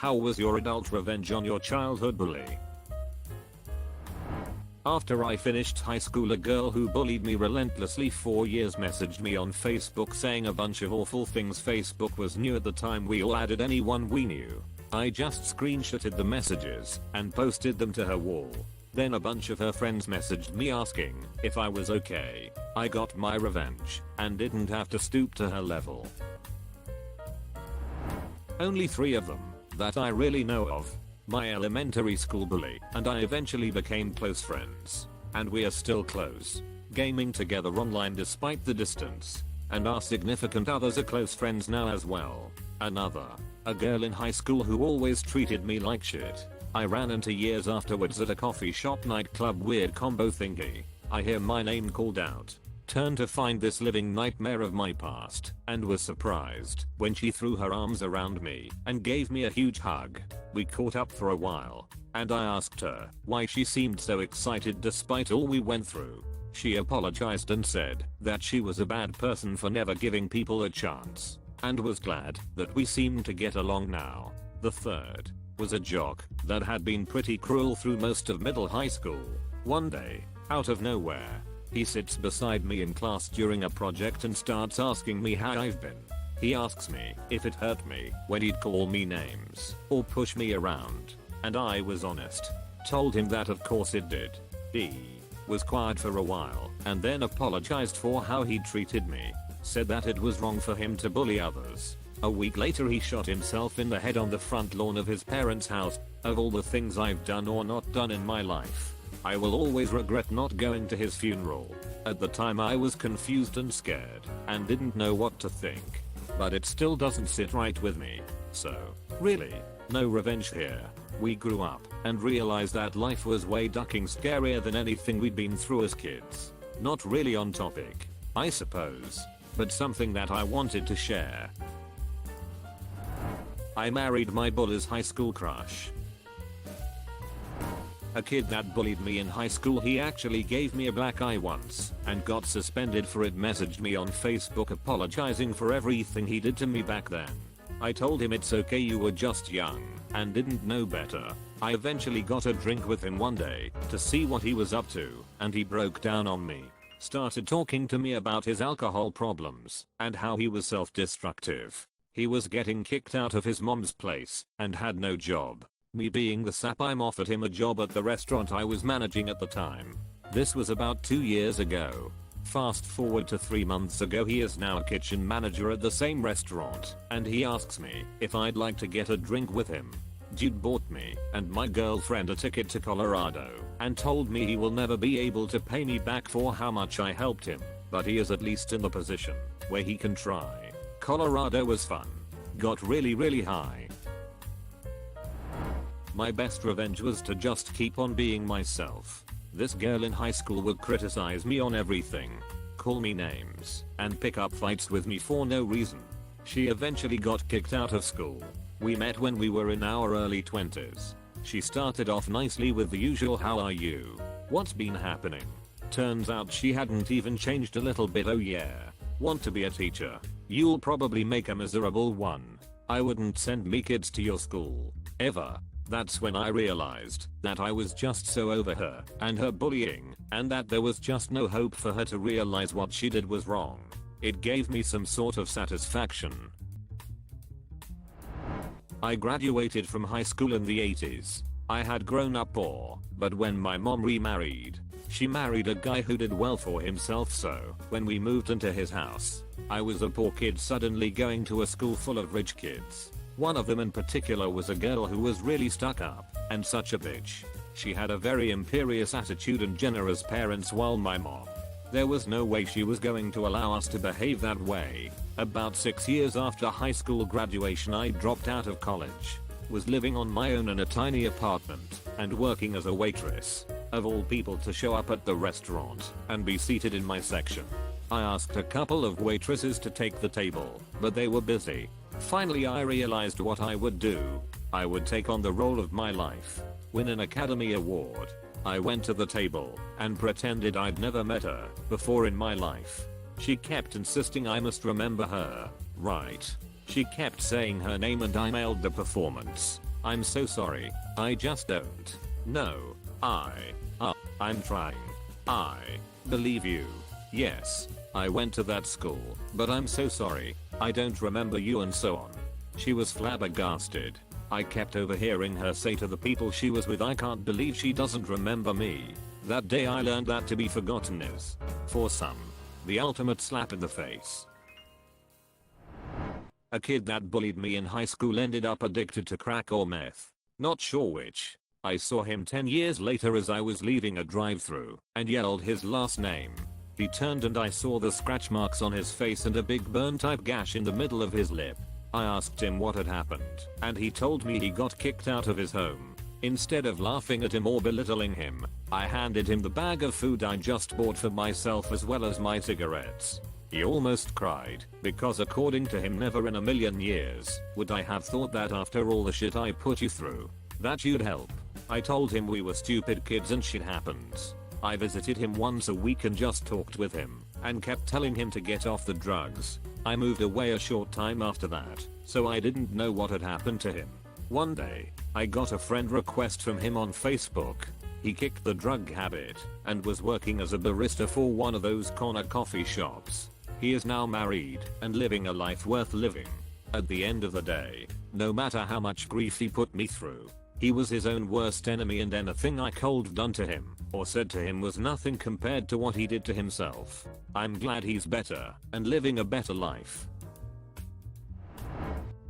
How was your adult revenge on your childhood bully? After I finished high school, a girl who bullied me relentlessly for years messaged me on Facebook saying a bunch of awful things. Facebook was new at the time. We all added anyone we knew. I just screenshotted the messages and posted them to her wall. Then a bunch of her friends messaged me asking if I was okay. I got my revenge and didn't have to stoop to her level. Only 3 of them that I really know of. My elementary school bully and I eventually became close friends. And we are still close, gaming together online despite the distance. And our significant others are close friends now as well. A girl in high school who always treated me like shit. I ran into years afterwards at a coffee shop nightclub. Weird combo thingy. I hear my name called out. Turn to find this living nightmare of my past and was surprised when she threw her arms around me and gave me a huge hug. We caught up for a while and I asked her why she seemed so excited despite all we went through. She apologized and said that she was a bad person for never giving people a chance and was glad that we seemed to get along now. The third was a jock that had been pretty cruel through most of middle high school. One day, out of nowhere, he sits beside me in class during a project and starts asking me how I've been. He asks me if it hurt me when he'd call me names or push me around. And I was honest. Told him that of course it did. He was quiet for a while and then apologized for how he treated me. Said that it was wrong for him to bully others. A week later he shot himself in the head on the front lawn of his parents' house. Of all the things I've done or not done in my life, I will always regret not going to his funeral. At the time I was confused and scared and didn't know what to think. But it still doesn't sit right with me. So, really, no revenge here. We grew up and realized that life was way ducking scarier than anything we'd been through as kids. Not really on topic, I suppose, but something that I wanted to share. I married my bully's high school crush. A kid that bullied me in high school, he actually gave me a black eye once and got suspended for it. Messaged me on Facebook apologizing for everything he did to me back then. I told him it's okay, you were just young and didn't know better. I eventually got a drink with him one day to see what he was up to and he broke down on me. Started talking to me about his alcohol problems and how he was self-destructive. He was getting kicked out of his mom's place and had no job. Me being the sap, I offered him a job at the restaurant I was managing at the time. This was about 2 years ago. Fast forward to 3 months ago, he is now a kitchen manager at the same restaurant and he asks me if I'd like to get a drink with him. Dude bought me and my girlfriend a ticket to Colorado and told me he will never be able to pay me back for how much I helped him, but he is at least in the position where he can try. Colorado was fun. Got really high. My best revenge was to just keep on being myself. This girl in high school would criticize me on everything, call me names, and pick up fights with me for no reason. She eventually got kicked out of school. We met when we were in our early 20s. She started off nicely with the usual "how are you? What's been happening?" Turns out she hadn't even changed a little bit. "Oh yeah, want to be a teacher? You'll probably make a miserable one. I wouldn't send me kids to your school, ever." That's when I realized that I was just so over her and her bullying and that there was just no hope for her to realize what she did was wrong. It gave me some sort of satisfaction. I graduated from high school in the 80s. I had grown up poor, but when my mom remarried, she married a guy who did well for himself, so when we moved into his house, I was a poor kid suddenly going to a school full of rich kids. One of them in particular was a girl who was really stuck up and such a bitch. She had a very imperious attitude and generous parents, while my mom, there was no way she was going to allow us to behave that way. About 6 years after high school graduation, I dropped out of college, was living on my own in a tiny apartment, and working as a waitress. Of all people to show up at the restaurant and be seated in my section. I asked a couple of waitresses to take the table, but they were busy. Finally I realized what I would do. I would take on the role of my life, win an Academy Award. I went to the table and pretended I'd never met her before in my life. She kept insisting I must remember her, right? She kept saying her name and I nailed the performance. I'm so sorry. I just don't. No. I'm trying. I believe you. Yes. I went to that school, but I'm so sorry. I don't remember you and so on. She was flabbergasted. I kept overhearing her say to the people she was with, I can't believe she doesn't remember me. That day I learned that to be forgotten is, for some, the ultimate slap in the face. A kid that bullied me in high school ended up addicted to crack or meth. Not sure which. I saw him 10 years later as I was leaving a drive-thru and yelled his last name. He turned and I saw the scratch marks on his face and a big burn type gash in the middle of his lip. I asked him what had happened and he told me he got kicked out of his home. Instead of laughing at him or belittling him, I handed him the bag of food I just bought for myself as well as my cigarettes. He almost cried, because according to him never in a million years would I have thought that after all the shit I put you through, that you'd help. I told him we were stupid kids and shit happens. I visited him once a week and just talked with him, and kept telling him to get off the drugs. I moved away a short time after that, so I didn't know what had happened to him. One day, I got a friend request from him on Facebook. He kicked the drug habit, and was working as a barista for one of those corner coffee shops. He is now married, and living a life worth living. At the end of the day, no matter how much grief he put me through, he was his own worst enemy and anything I could have done to him, or said to him was nothing compared to what he did to himself. I'm glad he's better, and living a better life.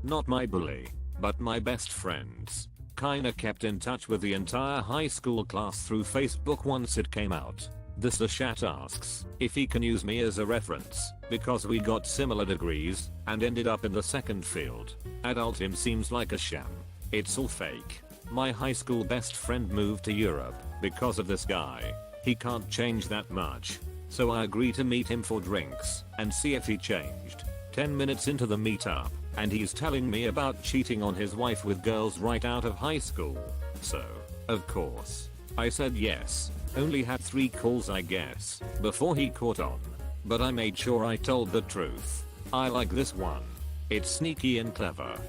Not my bully, but my best friends. Kinda kept in touch with the entire high school class through Facebook once it came out. This the chat asks if he can use me as a reference, because we got similar degrees, and ended up in the second field. Adult him seems like a sham. It's all fake. My high school best friend moved to Europe because of this guy. He can't change that much. So I agreed to meet him for drinks and see if he changed. 10 minutes into the meetup, and he's telling me about cheating on his wife with girls right out of high school. So, of course, I said yes. Only had 3 calls I guess, before he caught on. But I made sure I told the truth. I like this one. It's sneaky and clever.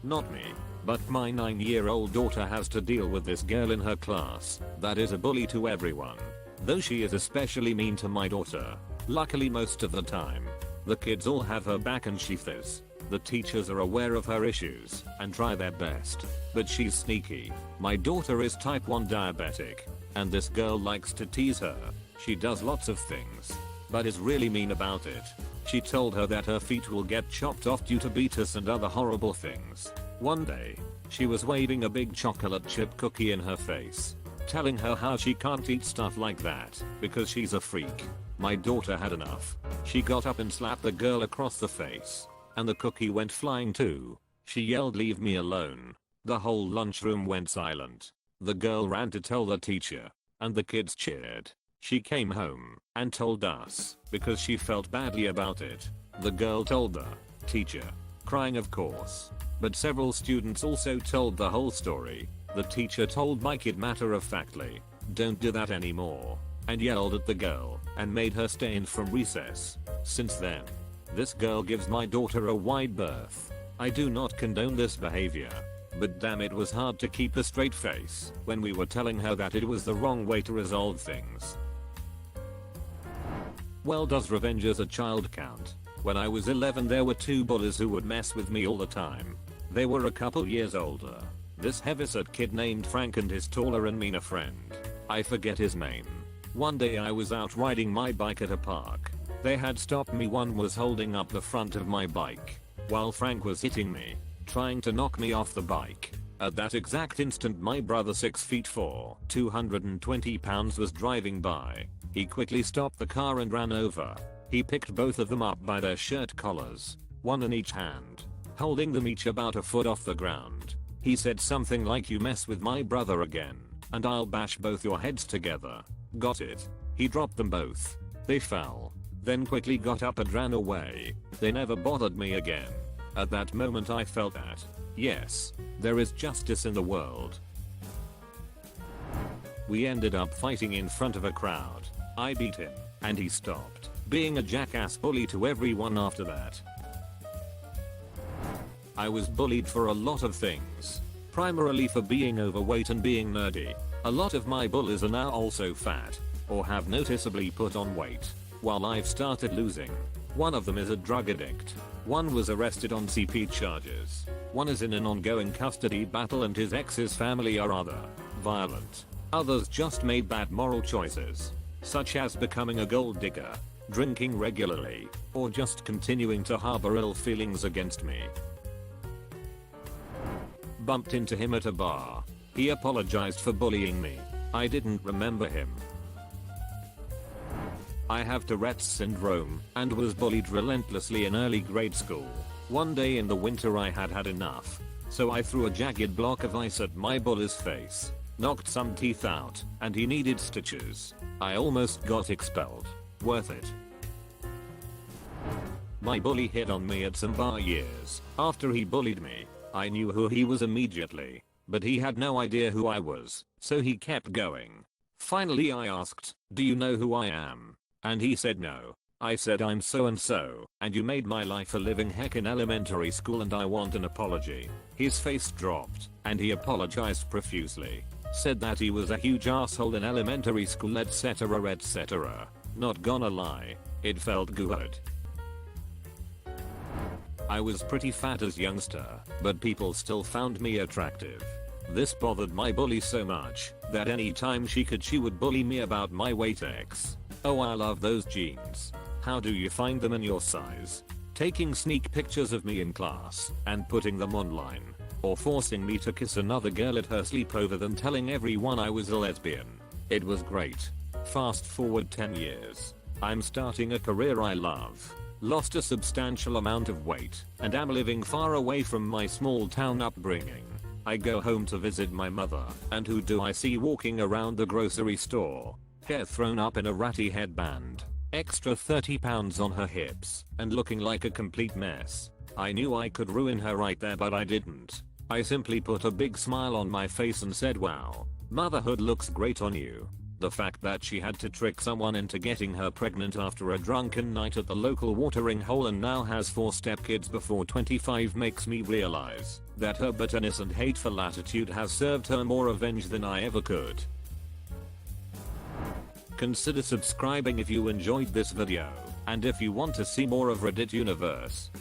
Not me, but my 9-year-old daughter has to deal with this girl in her class that is a bully to everyone. Though she is especially mean to my daughter. Luckily most of the time, the kids all have her back and she is. The teachers are aware of her issues and try their best. But she's sneaky. My daughter is type 1 diabetic, and this girl likes to tease her. She does lots of things, but is really mean about it. She told her that her feet will get chopped off due to beatus and other horrible things. One day, she was waving a big chocolate chip cookie in her face, telling her how she can't eat stuff like that because she's a freak. My daughter had enough. She got up and slapped the girl across the face, and the cookie went flying too. She yelled, "Leave me alone." The whole lunchroom went silent. The girl ran to tell the teacher, and the kids cheered. She came home and told us because she felt badly about it. The girl told the teacher, crying of course. But several students also told the whole story. The teacher told my kid matter-of-factly, "Don't do that anymore," and yelled at the girl and made her stay in from recess. Since then, this girl gives my daughter a wide berth. I do not condone this behavior, but damn, it was hard to keep a straight face when we were telling her that it was the wrong way to resolve things. Well, does revenge as a child count? When I was 11 there were 2 bullies who would mess with me all the time. They were a couple years older. This heavyset kid named Frank and his taller and meaner friend. I forget his name. One day I was out riding my bike at a park. They had stopped me. One was holding up the front of my bike, while Frank was hitting me, trying to knock me off the bike. At that exact instant my brother 6'4", 220 pounds was driving by. He quickly stopped the car and ran over. He picked both of them up by their shirt collars, one in each hand, holding them each about a foot off the ground. He said something like, "You mess with my brother again, and I'll bash both your heads together." Got it? He dropped them both. They fell, then quickly got up and ran away. They never bothered me again. At that moment I felt that, yes, there is justice in the world. We ended up fighting in front of a crowd. I beat him, and he stopped being a jackass bully to everyone after that. I was bullied for a lot of things. Primarily for being overweight and being nerdy. A lot of my bullies are now also fat, or have noticeably put on weight, while I've started losing. One of them is a drug addict. One was arrested on CP charges. One is in an ongoing custody battle and his ex's family are rather violent. Others just made bad moral choices, such as becoming a gold digger, drinking regularly, or just continuing to harbor ill feelings against me. Bumped into him at a bar. He apologized for bullying me. I didn't remember him. I have Tourette's syndrome and was bullied relentlessly in early grade school. One day in the winter I had had enough, so I threw a jagged block of ice at my bully's face, knocked some teeth out, and he needed stitches. I almost got expelled. Worth it. My bully hit on me at some bar years after he bullied me. I knew who he was immediately, but he had no idea who I was, so he kept going. Finally I asked, "Do you know who I am?" And he said no. I said, "I'm so and so, and you made my life a living heck in elementary school and I want an apology." His face dropped, and he apologized profusely. Said that he was a huge asshole in elementary school, etc, etc. Not gonna lie, it felt good. I was pretty fat as youngster, but people still found me attractive. This bothered my bully so much that any time she could she would bully me about my weight X. Oh, I love those jeans. How do you find them in your size? Taking sneak pictures of me in class and putting them online, or forcing me to kiss another girl at her sleepover then telling everyone I was a lesbian. It was great. Fast forward 10 years. I'm starting a career I love. Lost a substantial amount of weight and am living far away from my small town upbringing. I go home to visit my mother, and who do I see walking around the grocery store? Hair thrown up in a ratty headband, extra 30 pounds on her hips, and looking like a complete mess. I knew I could ruin her right there, but I didn't. I simply put a big smile on my face and said, "Wow, motherhood looks great on you." The fact that she had to trick someone into getting her pregnant after a drunken night at the local watering hole and now has 4 stepkids before 25 makes me realize that her bitterness and hateful attitude has served her more revenge than I ever could. Consider subscribing if you enjoyed this video, and if you want to see more of Reddit Universe,